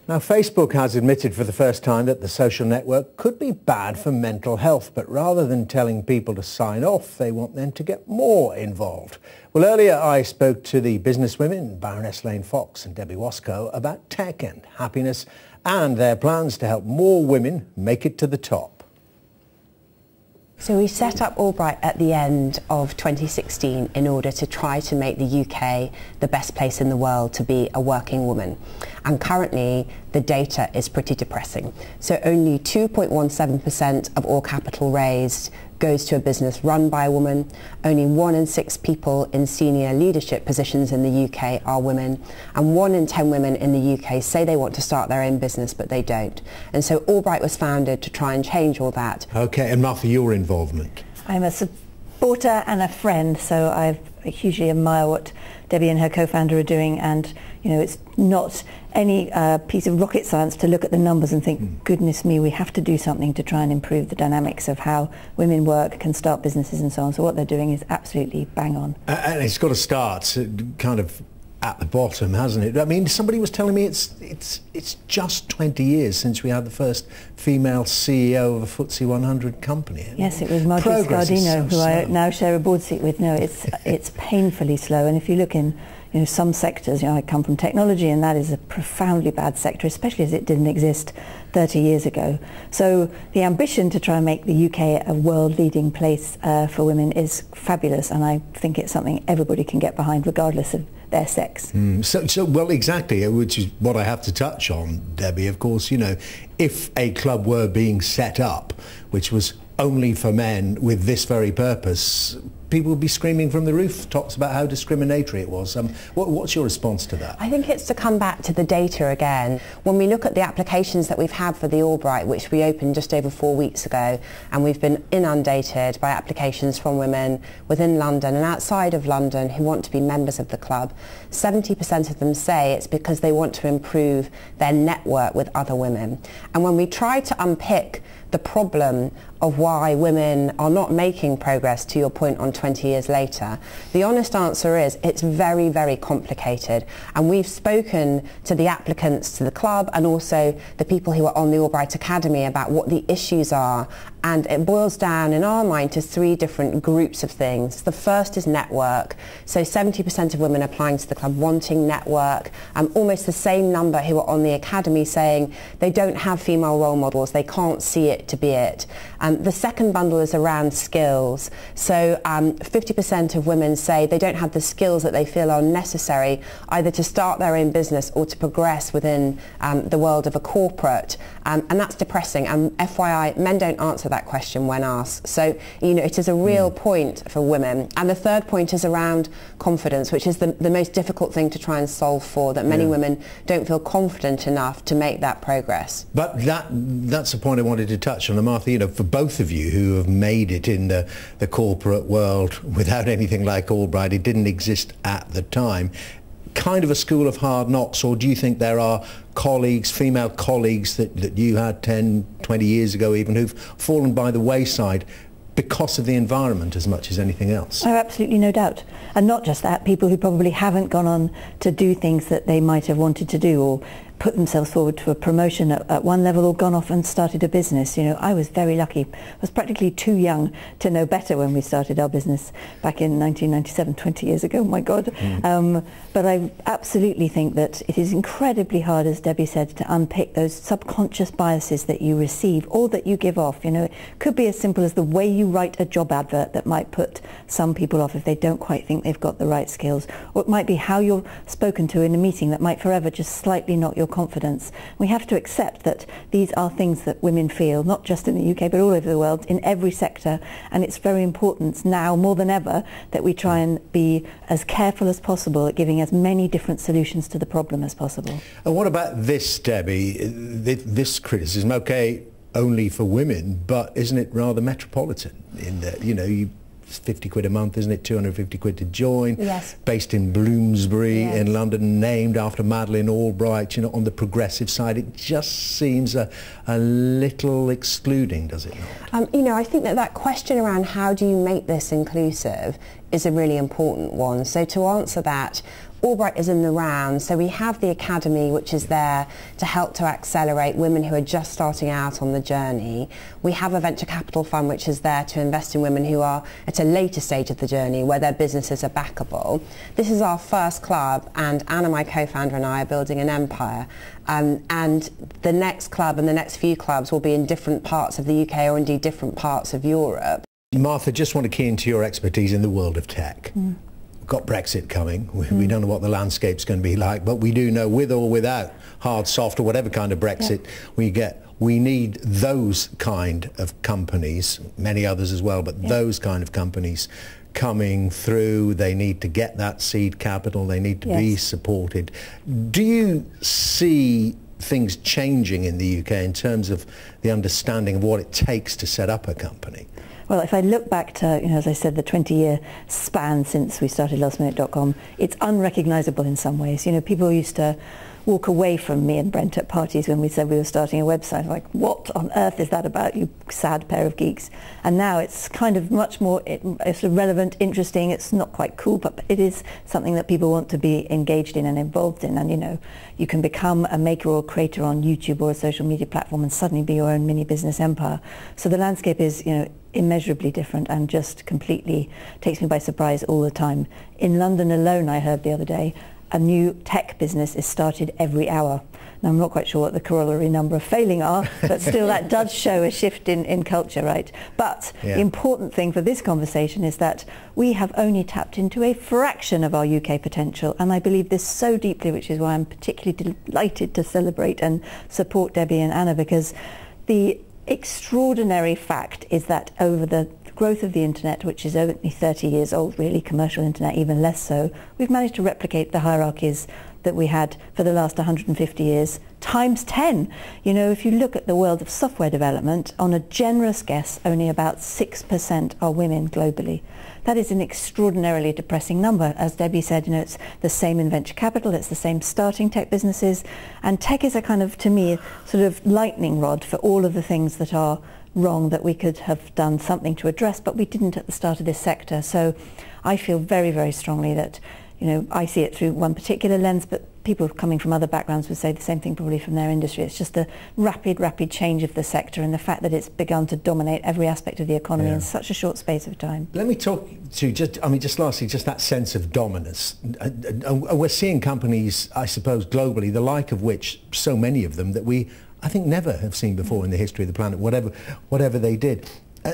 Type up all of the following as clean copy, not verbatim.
Now, Facebook has admitted for the first time that the social network could be bad for mental health, but rather than telling people to sign off, they want them to get more involved. Well, earlier I spoke to the businesswomen, Baroness Lane Fox and Debbie Wosskow, about tech and happiness and their plans to help more women make it to the top. So we set up AllBright at the end of 2016 in order to try to make the UK the best place in the world to be a working woman. And currently the data is pretty depressing. So only 2.17% of all capital raised goes to a business run by a woman. Only 1 in 6 people in senior leadership positions in the UK are women. And 1 in 10 women in the UK say they want to start their own business, but they don't. And so AllBright was founded to try and change all that. Okay, and Martha, your involvement? I'm a supporter and a friend, so I hugely admire what Debbie and her co-founder are doing, and it's not any piece of rocket science to look at the numbers and think, goodness me, we have to do something to try and improve the dynamics of how women work, can start businesses and so on. So what they're doing is absolutely bang on. And it's got to start kind of at the bottom, hasn't it? I mean, somebody was telling me it's just 20 years since we had the first female CEO of a FTSE 100 company. Yes, it was Margaret Scardino, who I now share a board seat with. No, it's painfully slow. And if you look in some sectors, I come from technology, and that is a profoundly bad sector, especially as it didn't exist 30 years ago. So the ambition to try and make the UK a world-leading place for women is fabulous, and I think it's something everybody can get behind, regardless of their sex. Well, exactly, which is what I have to touch on, Debbie. Of course, if a club were being set up, which was only for men with this very purpose, people would be screaming from the rooftops about how discriminatory it was. What's your response to that? I think it's to come back to the data again. When we look at the applications that we've had for the AllBright, which we opened just over 4 weeks ago, and we've been inundated by applications from women within London and outside of London who want to be members of the club, 70% of them say it's because they want to improve their network with other women. And when we try to unpick the problem of why women are not making progress, to your point on 20 years later, the honest answer is it's very, very complicated. And we've spoken to the applicants to the club and also the people who are on the AllBright Academy about what the issues are. And it boils down, in our mind, to 3 different groups of things. The first is network. So 70% of women applying to the club wanting network. Almost the same number who are on the academy saying they don't have female role models, they can't see it to be it. The second bundle is around skills. So 50% of women say they don't have the skills that they feel are necessary either to start their own business or to progress within the world of a corporate. And that's depressing. And FYI, men don't answer that question when asked. So, it is a real point for women. And the third point is around confidence, which is the most difficult thing to try and solve for, that many women don't feel confident enough to make that progress. But that's the point I wanted to touch on. And Martha, for both of you who have made it in the corporate world without anything like AllBright, it didn't exist at the time, kind of a school of hard knocks, or do you think there are colleagues, female colleagues that you had 10, 20 years ago even, who've fallen by the wayside because of the environment as much as anything else? I have absolutely no doubt. And not just that, people who probably haven't gone on to do things that they might have wanted to do, or put themselves forward to a promotion at one level, or gone off and started a business. I was very lucky. I was practically too young to know better when we started our business back in 1997, 20 years ago, my God. But I absolutely think that it is incredibly hard, as Debbie said, to unpick those subconscious biases that you receive or that you give off. It could be as simple as the way you write a job advert that might put some people off if they don't quite think they've got the right skills. Or it might be how you're spoken to in a meeting that might forever just slightly knock your confidence. We have to accept that these are things that women feel, not just in the UK but all over the world, in every sector, and it's very important now more than ever that we try and be as careful as possible at giving as many different solutions to the problem as possible. And what about this, Debbie, this criticism, okay, only for women, but isn't it rather metropolitan in that, it's 50 quid a month, isn't it? 250 quid to join. Yes. Based in Bloomsbury in London, named after Madeleine Albright, on the progressive side. It just seems a little excluding, does it not? I think that question around how do you make this inclusive is a really important one. So to answer that, AllBright is in the round, so we have the Academy, which is there to help to accelerate women who are just starting out on the journey. We have a venture capital fund which is there to invest in women who are at a later stage of the journey where their businesses are backable. This is our first club, and Anna, my co-founder, and I are building an empire. And the next club and the next few clubs will be in different parts of the UK or indeed different parts of Europe. Martha, just want to key into your expertise in the world of tech. Got Brexit coming. We don't know what the landscape's going to be like, but we do know, with or without hard, soft, or whatever kind of Brexit we need those kind of companies, many others as well, but those kind of companies coming through. They need to get that seed capital. They need to be supported. Do you see things changing in the UK in terms of the understanding of what it takes to set up a company? Well, if I look back to, as I said, the 20-year span since we started lastminute.com, it's unrecognisable in some ways. People used to walk away from me and Brent at parties when we said we were starting a website, like, what on earth is that about, you sad pair of geeks? And now it's kind of much more it's relevant, interesting. It's not quite cool, but it is something that people want to be engaged in and involved in. And you can become a maker or creator on YouTube or a social media platform and suddenly be your own mini business empire. So the landscape is immeasurably different and just completely takes me by surprise all the time. In London alone, I heard the other day, a new tech business is started every hour. Now, I'm not quite sure what the corollary number of failing are, but still that does show a shift in culture, right? But the important thing for this conversation is that we have only tapped into a fraction of our UK potential, and I believe this so deeply, which is why I'm particularly delighted to celebrate and support Debbie and Anna, because the extraordinary fact is that over the growth of the internet, which is only 30 years old really, commercial internet even less so, we've managed to replicate the hierarchies that we had for the last 150 years times 10. If you look at the world of software development, on a generous guess, only about 6% are women globally. That is an extraordinarily depressing number. As Debbie said, it's the same in venture capital, it's the same starting tech businesses, and tech is a kind of, to me, sort of lightning rod for all of the things that are wrong that we could have done something to address, but we didn't at the start of this sector. So I feel very, very strongly that, I see it through one particular lens, but people coming from other backgrounds would say the same thing probably from their industry. It's just the rapid change of the sector and the fact that it's begun to dominate every aspect of the economy in such a short space of time. Let me talk to just lastly, just that sense of dominance. We're seeing companies, I suppose, globally, the like of which, so many of them, that we, I think, never have seen before in the history of the planet, whatever they did.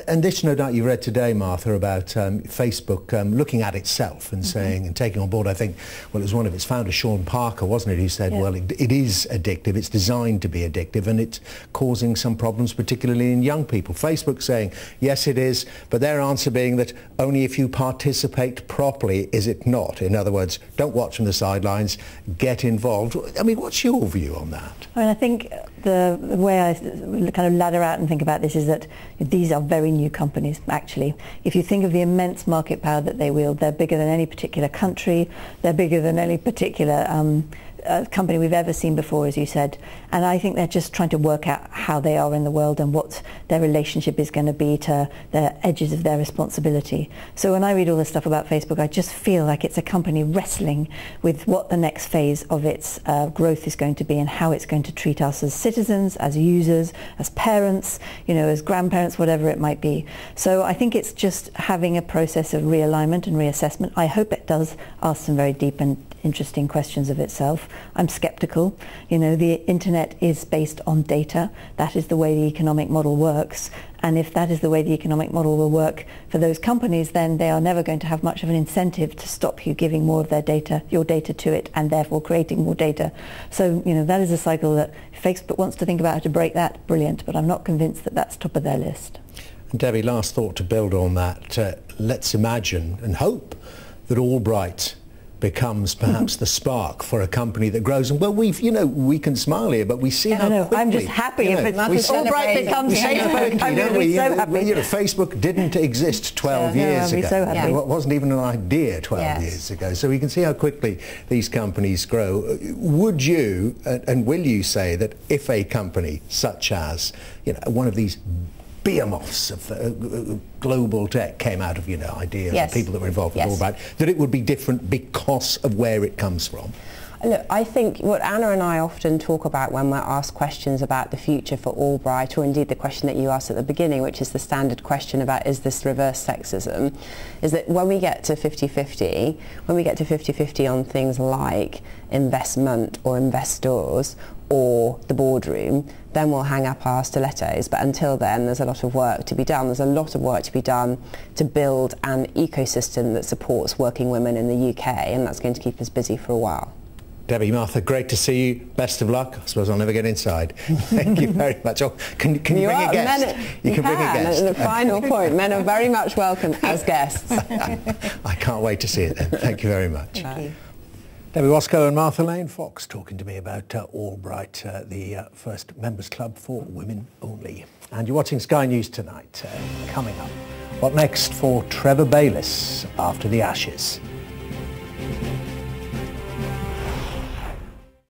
And this, no doubt, you read today, Martha, about Facebook looking at itself and saying and taking on board, I think, well, it was one of its founders, Sean Parker, wasn't it, who said, well, it is addictive, it's designed to be addictive, and it's causing some problems, particularly in young people. Facebook saying, yes, it is, but their answer being that only if you participate properly is it not. In other words, don't watch from the sidelines, get involved. I mean, what's your view on that? I think the way I kind of ladder out and think about this is that these are very new companies, actually. If you think of the immense market power that they wield, they're bigger than any particular country, they're bigger than any particular company we've ever seen before, as you said. And I think they're just trying to work out how they are in the world and what their relationship is going to be to the edges of their responsibility. So when I read all this stuff about Facebook, I just feel like it's a company wrestling with what the next phase of its growth is going to be and how it's going to treat us as citizens, as users, as parents, as grandparents, whatever it might be. So I think it's just having a process of realignment and reassessment. I hope it does ask some very deep and interesting questions of itself. I'm skeptical. The internet is based on data. That is the way the economic model works. And if that is the way the economic model will work for those companies, then they are never going to have much of an incentive to stop you giving more of your data to it, and therefore creating more data. So, that is a cycle that if Facebook wants to think about how to break that, brilliant, but I'm not convinced that that's top of their list. And Debbie, last thought to build on that. Let's imagine and hope that AllBright's becomes perhaps the spark for a company that grows. And well, we can smile here, but we see how quickly. I'm just happy if AllBright becomes Facebook. I'm going to be so happy. Facebook didn't exist 12 years ago. So happy. It wasn't even an idea 12 years ago. So we can see how quickly these companies grow. Would you and will you say that if a company such as one of these behemoths of global tech came out of, ideas Yes. of people that were involved with Yes. AllBright, that it would be different because of where it comes from? Look, I think what Anna and I often talk about when we're asked questions about the future for AllBright, or indeed the question that you asked at the beginning, which is the standard question about is this reverse sexism, is that when we get to 50-50, on things like investment or investors or the boardroom, then we'll hang up our stilettos. But until then, there's a lot of work to be done. There's a lot of work to be done to build an ecosystem that supports working women in the UK, and that's going to keep us busy for a while. Debbie, Martha, great to see you. Best of luck. I suppose I'll never get inside. Thank you very much. Oh, can you bring a guest? You can bring a guest. And the final point, men are very much welcome as guests. I can't wait to see it then. Thank you very much. Thank you. Debbie Wosskow and Martha Lane-Fox talking to me about AllBright, the first members club for women only. And you're watching Sky News Tonight. Coming up, what next for Trevor Bayliss after the Ashes?